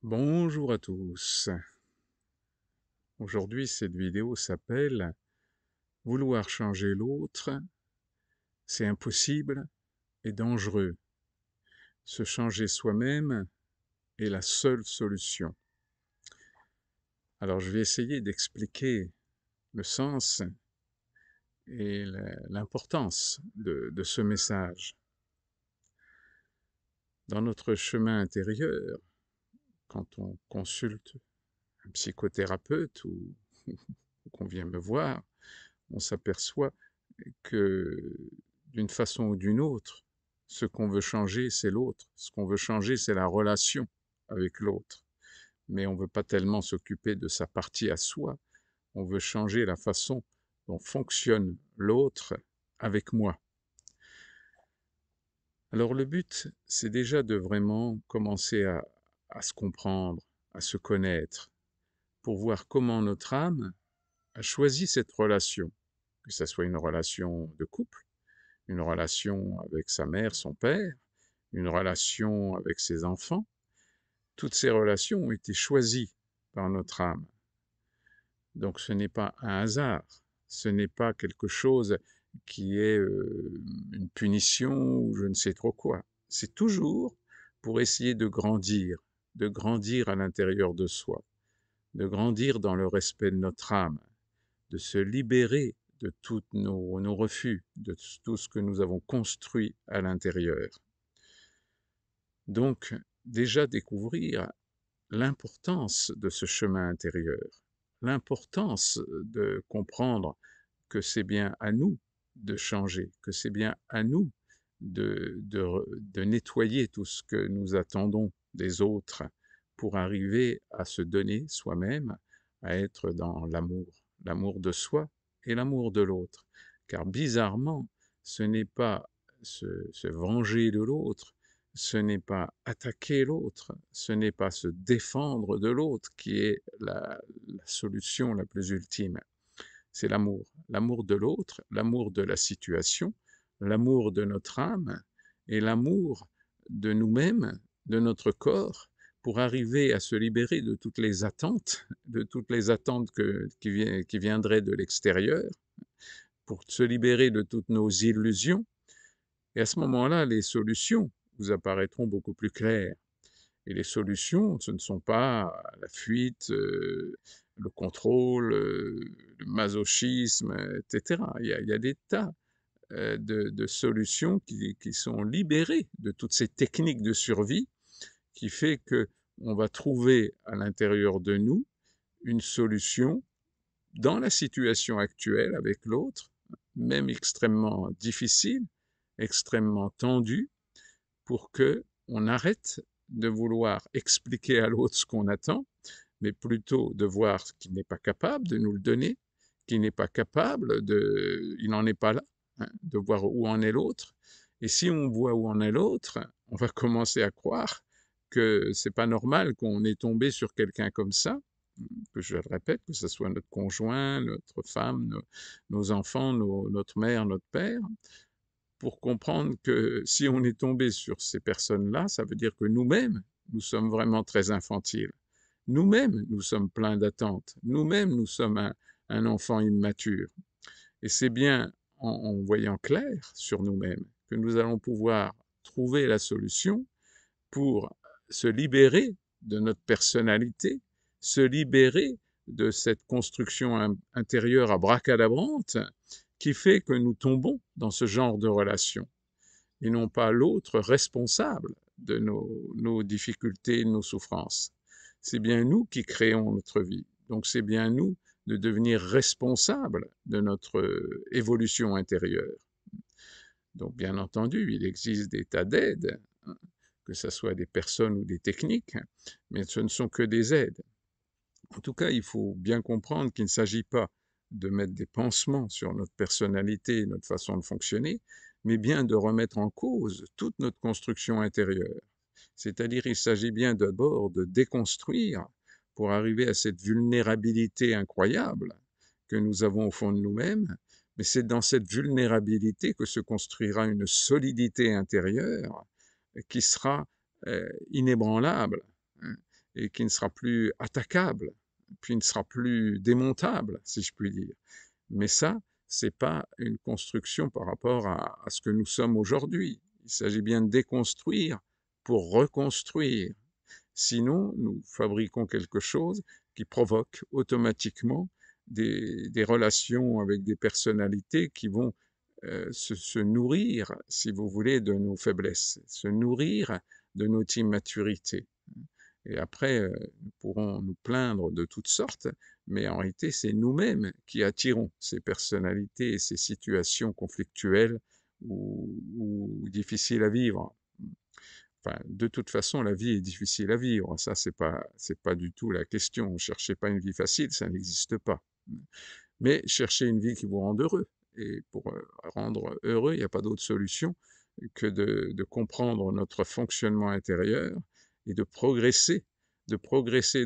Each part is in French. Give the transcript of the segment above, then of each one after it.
Bonjour à tous. Aujourd'hui, cette vidéo s'appelle Vouloir changer l'autre, c'est impossible et dangereux. Se changer soi-même est la seule solution. Alors, je vais essayer d'expliquer le sens et l'importance de ce message. Dans notre chemin intérieur, quand on consulte un psychothérapeute ou qu'on vient me voir, on s'aperçoit que d'une façon ou d'une autre, ce qu'on veut changer, c'est l'autre. Ce qu'on veut changer, c'est la relation avec l'autre. Mais on ne veut pas tellement s'occuper de sa partie à soi, on veut changer la façon dont fonctionne l'autre avec moi. Alors le but, c'est déjà de vraiment commencer à se comprendre, à se connaître, pour voir comment notre âme a choisi cette relation, que ce soit une relation de couple, une relation avec sa mère, son père, une relation avec ses enfants. Toutes ces relations ont été choisies par notre âme. Donc ce n'est pas un hasard, ce n'est pas quelque chose qui est une punition ou je ne sais trop quoi. C'est toujours pour essayer de grandir à l'intérieur de soi, de grandir dans le respect de notre âme, de se libérer de tous nos refus, de tout ce que nous avons construit à l'intérieur. Donc, déjà découvrir l'importance de ce chemin intérieur, l'importance de comprendre que c'est bien à nous de changer, que c'est bien à nous de nettoyer tout ce que nous attendons des autres pour arriver à se donner soi-même, à être dans l'amour de soi et l'amour de l'autre. Car bizarrement, ce n'est pas se venger de l'autre, ce n'est pas attaquer l'autre, ce n'est pas se défendre de l'autre qui est la solution la plus ultime. C'est l'amour. L'amour de l'autre, l'amour de la situation, l'amour de notre âme et l'amour de nous-mêmes, de notre corps, pour arriver à se libérer de toutes les attentes, qui viendraient de l'extérieur, pour se libérer de toutes nos illusions. Et à ce moment-là, les solutions vous apparaîtront beaucoup plus claires. Et les solutions, ce ne sont pas la fuite, le contrôle, le masochisme, etc. Il y a des tas de solutions qui sont libérées de toutes ces techniques de survie qui fait qu'on va trouver à l'intérieur de nous une solution dans la situation actuelle avec l'autre, même extrêmement difficile, extrêmement tendue, pour que on arrête de vouloir expliquer à l'autre ce qu'on attend, mais plutôt de voir qu'il n'est pas capable de nous le donner, qu'il n'est pas capable il n'en est pas là, hein, de voir où en est l'autre. Et si on voit où en est l'autre, on va commencer à croire que c'est pas normal qu'on est tombé sur quelqu'un comme ça, que je le répète, que ce soit notre conjoint, notre femme, nos enfants, notre mère, notre père, pour comprendre que si on est tombé sur ces personnes-là, ça veut dire que nous-mêmes, nous sommes vraiment très infantiles. Nous-mêmes, nous sommes pleins d'attentes. Nous-mêmes, nous sommes un enfant immature. Et c'est bien en voyant clair sur nous-mêmes que nous allons pouvoir trouver la solution pour se libérer de notre personnalité, se libérer de cette construction intérieure abracadabrante qui fait que nous tombons dans ce genre de relation et non pas l'autre responsable de nos difficultés, nos souffrances. C'est bien nous qui créons notre vie. Donc c'est bien nous de devenir responsables de notre évolution intérieure. Donc bien entendu, il existe des tas d'aides, hein, que ce soit des personnes ou des techniques, mais ce ne sont que des aides. En tout cas, il faut bien comprendre qu'il ne s'agit pas de mettre des pansements sur notre personnalité et notre façon de fonctionner, mais bien de remettre en cause toute notre construction intérieure. C'est-à-dire, il s'agit bien d'abord de déconstruire pour arriver à cette vulnérabilité incroyable que nous avons au fond de nous-mêmes, mais c'est dans cette vulnérabilité que se construira une solidité intérieure qui sera inébranlable, hein, et qui ne sera plus attaquable, puis ne sera plus démontable, si je puis dire. Mais ça, c'est pas une construction par rapport à ce que nous sommes aujourd'hui. Il s'agit bien de déconstruire pour reconstruire. Sinon, nous fabriquons quelque chose qui provoque automatiquement des relations avec des personnalités qui vont se nourrir, si vous voulez, de nos faiblesses, se nourrir de notre immaturité. Et après, nous pourrons nous plaindre de toutes sortes, mais en réalité, c'est nous-mêmes qui attirons ces personnalités et ces situations conflictuelles ou difficiles à vivre. Enfin, de toute façon, la vie est difficile à vivre. Ça, c'est pas du tout la question. Ne cherchez pas une vie facile, ça n'existe pas. Mais cherchez une vie qui vous rende heureux. Et pour rendre heureux, il n'y a pas d'autre solution que de comprendre notre fonctionnement intérieur et de progresser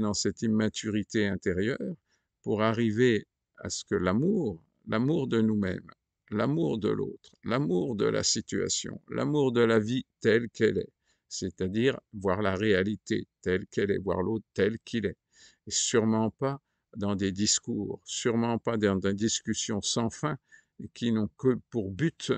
dans cette immaturité intérieure pour arriver à ce que l'amour de nous-mêmes, l'amour de l'autre, l'amour de la situation, l'amour de la vie telle qu'elle est, c'est-à-dire voir la réalité telle qu'elle est, voir l'autre tel qu'il est, et sûrement pas dans des discours, sûrement pas dans des discussions sans fin qui n'ont que pour but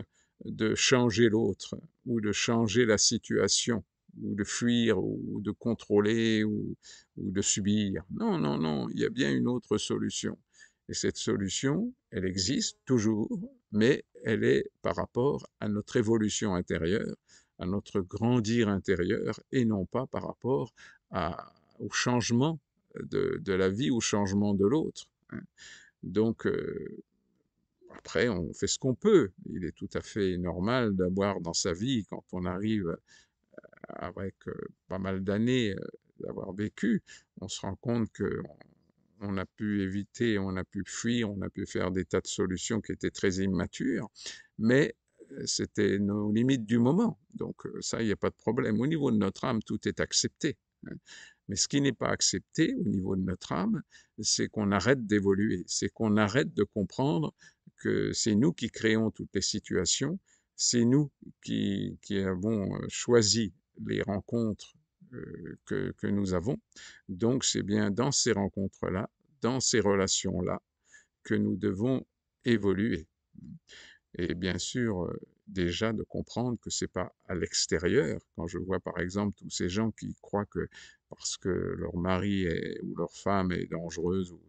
de changer l'autre ou de changer la situation ou de fuir ou de contrôler ou de subir. Non, non, non, il y a bien une autre solution. Et cette solution, elle existe toujours, mais elle est par rapport à notre évolution intérieure, à notre grandir intérieur, et non pas par rapport au changement de la vie, au changement de l'autre. Donc, après, on fait ce qu'on peut. Il est tout à fait normal d'avoir dans sa vie, quand on arrive avec pas mal d'années d'avoir vécu, on se rend compte que on a pu éviter, on a pu fuir, on a pu faire des tas de solutions qui étaient très immatures, mais c'était nos limites du moment. Donc ça, il n'y a pas de problème. Au niveau de notre âme, tout est accepté. Hein. Mais ce qui n'est pas accepté au niveau de notre âme, c'est qu'on arrête d'évoluer, c'est qu'on arrête de comprendre que c'est nous qui créons toutes les situations, c'est nous qui avons choisi les rencontres que nous avons. Donc c'est bien dans ces rencontres-là, dans ces relations-là, que nous devons évoluer. Et bien sûr, déjà de comprendre que c'est pas à l'extérieur. Quand je vois par exemple tous ces gens qui croient que parce que leur mari ou leur femme est dangereuse, ou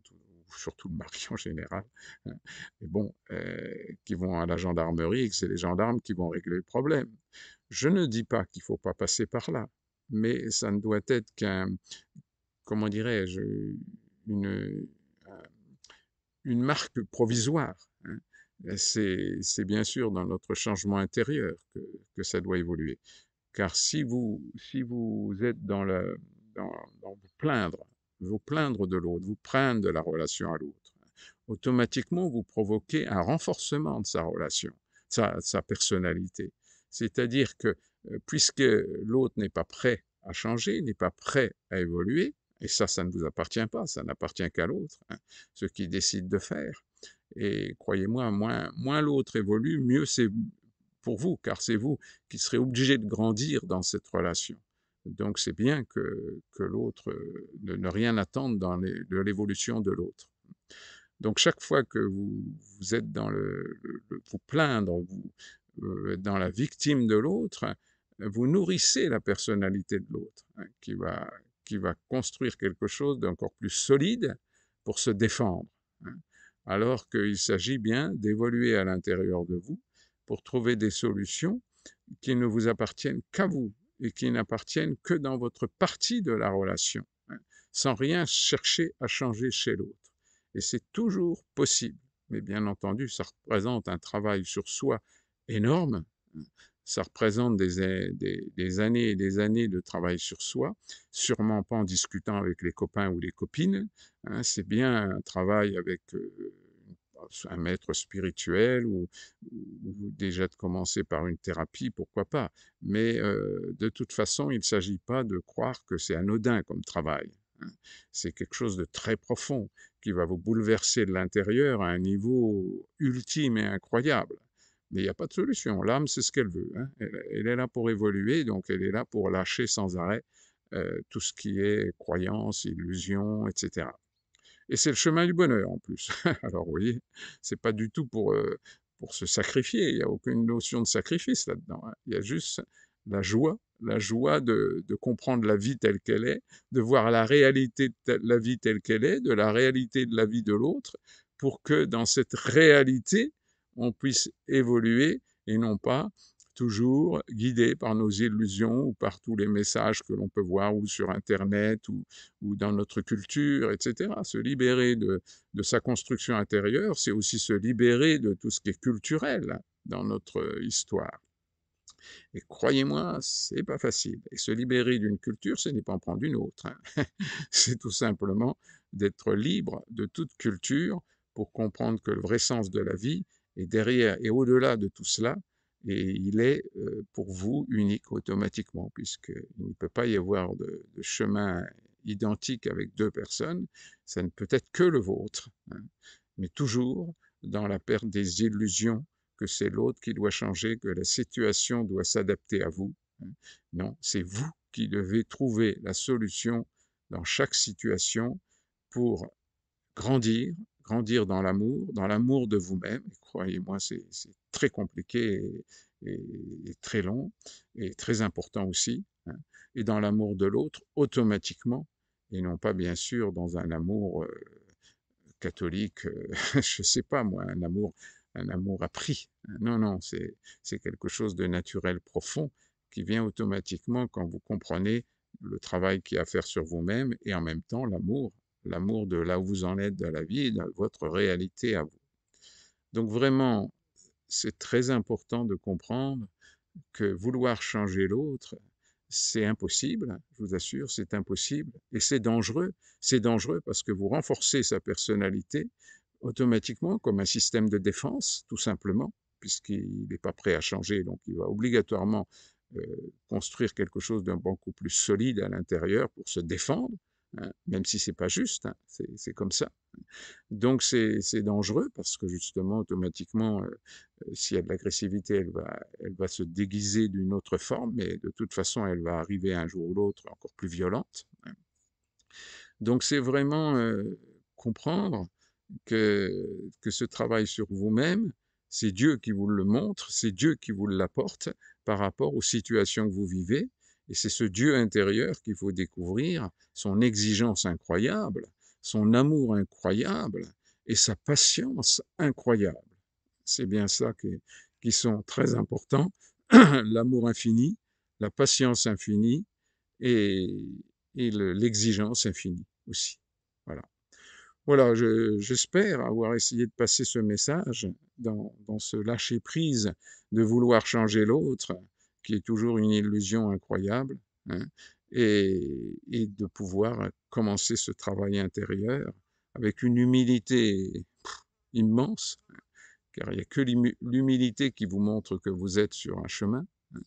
surtout le mari en général, hein, mais bon, qui vont à la gendarmerie et que c'est les gendarmes qui vont régler le problème. Je ne dis pas qu'il faut pas passer par là, mais ça ne doit être comment dirais-je, une, une marque provisoire. Hein. C'est bien sûr dans notre changement intérieur que ça doit évoluer. Car si vous êtes dans, dans vous plaindre de l'autre, vous plaindre de la relation à l'autre, automatiquement vous provoquez un renforcement de sa relation, sa personnalité. C'est-à-dire que puisque l'autre n'est pas prêt à changer, n'est pas prêt à évoluer, et ça ne vous appartient pas, ça n'appartient qu'à l'autre, hein, ce qu'il décide de faire. Et croyez-moi, moins l'autre évolue, mieux c'est pour vous, car c'est vous qui serez obligé de grandir dans cette relation. Donc c'est bien que l'autre, ne rien attendre de l'évolution de l'autre. Donc chaque fois que vous êtes dans vous plaindre, vous dans la victime de l'autre, vous nourrissez la personnalité de l'autre, hein, qui va construire quelque chose d'encore plus solide pour se défendre. Hein. Alors qu'il s'agit bien d'évoluer à l'intérieur de vous pour trouver des solutions qui ne vous appartiennent qu'à vous et qui n'appartiennent que dans votre partie de la relation, hein, sans rien chercher à changer chez l'autre. Et c'est toujours possible. Mais bien entendu, ça représente un travail sur soi énorme. Ça représente des années et des années de travail sur soi, sûrement pas en discutant avec les copains ou les copines. Hein, c'est bien un travail avec un maître spirituel ou déjà de commencer par une thérapie, pourquoi pas. Mais de toute façon, il ne s'agit pas de croire que c'est anodin comme travail. Hein. C'est quelque chose de très profond qui va vous bouleverser de l'intérieur à un niveau ultime et incroyable. Mais il n'y a pas de solution. L'âme, c'est ce qu'elle veut. Hein. Elle est là pour évoluer, donc elle est là pour lâcher sans arrêt tout ce qui est croyance, illusion, etc. Et c'est le chemin du bonheur en plus. Alors vous voyez, c'est pas du tout pour se sacrifier, il n'y a aucune notion de sacrifice là-dedans, hein. Il y a juste la joie de comprendre la vie telle qu'elle est, de voir la réalité de la vie telle qu'elle est, de la réalité de la vie de l'autre, pour que dans cette réalité, on puisse évoluer et non pas toujours guidé par nos illusions ou par tous les messages que l'on peut voir ou sur Internet ou dans notre culture, etc. Se libérer de sa construction intérieure, c'est aussi se libérer de tout ce qui est culturel dans notre histoire. Et croyez-moi, c'est pas facile. Et se libérer d'une culture, ce n'est pas en prendre une autre, hein. C'est tout simplement d'être libre de toute culture pour comprendre que le vrai sens de la vie est derrière et au-delà de tout cela, et il est pour vous unique automatiquement, puisqu'il ne peut pas y avoir de chemin identique avec deux personnes, ça ne peut être que le vôtre, hein. Mais toujours dans la perte des illusions que c'est l'autre qui doit changer, que la situation doit s'adapter à vous, hein. Non, c'est vous qui devez trouver la solution dans chaque situation pour grandir, grandir dans l'amour de vous-même. Croyez-moi, c'est très compliqué et très long et très important aussi, hein. Et dans l'amour de l'autre, automatiquement, et non pas bien sûr dans un amour catholique, je sais pas moi, un amour appris. Non, non, c'est quelque chose de naturel profond qui vient automatiquement quand vous comprenez le travail qu'il y a à faire sur vous-même et en même temps l'amour de là où vous en êtes dans la vie et de votre réalité à vous. Donc vraiment, c'est très important de comprendre que vouloir changer l'autre, c'est impossible, je vous assure, c'est impossible, et c'est dangereux. C'est dangereux parce que vous renforcez sa personnalité automatiquement comme un système de défense, tout simplement, puisqu'il n'est pas prêt à changer, donc il va obligatoirement euh, construire quelque chose d'un beaucoup plus solide à l'intérieur pour se défendre, hein, même si c'est pas juste, hein, c'est comme ça. Donc c'est dangereux parce que justement, automatiquement, s'il y a de l'agressivité, elle va se déguiser d'une autre forme, mais de toute façon, elle va arriver un jour ou l'autre encore plus violente, hein. Donc c'est vraiment comprendre que, que ce travail sur vous-même, c'est Dieu qui vous le montre, c'est Dieu qui vous l'apporte par rapport aux situations que vous vivez, et c'est ce Dieu intérieur qu'il faut découvrir, son exigence incroyable, son amour incroyable et sa patience incroyable. C'est bien ça qui sont très importants, l'amour infini, la patience infinie et, et l'exigence infinie aussi. Voilà. Voilà, j'espère avoir essayé de passer ce message dans ce lâcher-prise de vouloir changer l'autre, qui est toujours une illusion incroyable, hein, et de pouvoir commencer ce travail intérieur avec une humilité immense, car il n'y a que l'humilité qui vous montre que vous êtes sur un chemin, hein,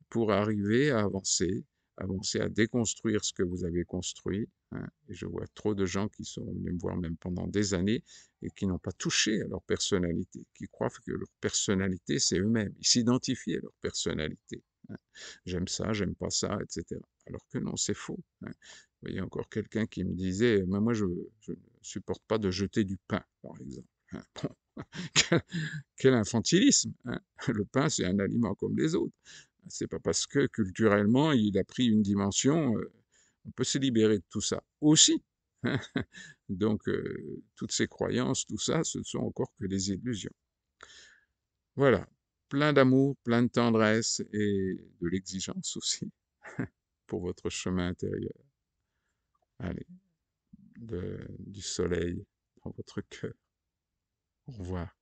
pour arriver à avancer, avancer à déconstruire ce que vous avez construit, hein. Et je vois trop de gens qui sont venus me voir même pendant des années et qui n'ont pas touché à leur personnalité, qui croient que leur personnalité, c'est eux-mêmes. Ils s'identifient à leur personnalité, hein. J'aime ça, j'aime pas ça, etc. Alors que non, c'est faux, hein. Vous voyez, encore quelqu'un qui me disait, mais moi, je ne supporte pas de jeter du pain, par exemple, hein. Bon, quel infantilisme, hein. Le pain, c'est un aliment comme les autres. C'est pas parce que culturellement il a pris une dimension, on peut se libérer de tout ça aussi, hein. Donc toutes ces croyances, tout ça, ce ne sont encore que des illusions. Voilà, plein d'amour, plein de tendresse et de l'exigence aussi pour votre chemin intérieur. Allez, du soleil dans votre cœur. Au revoir.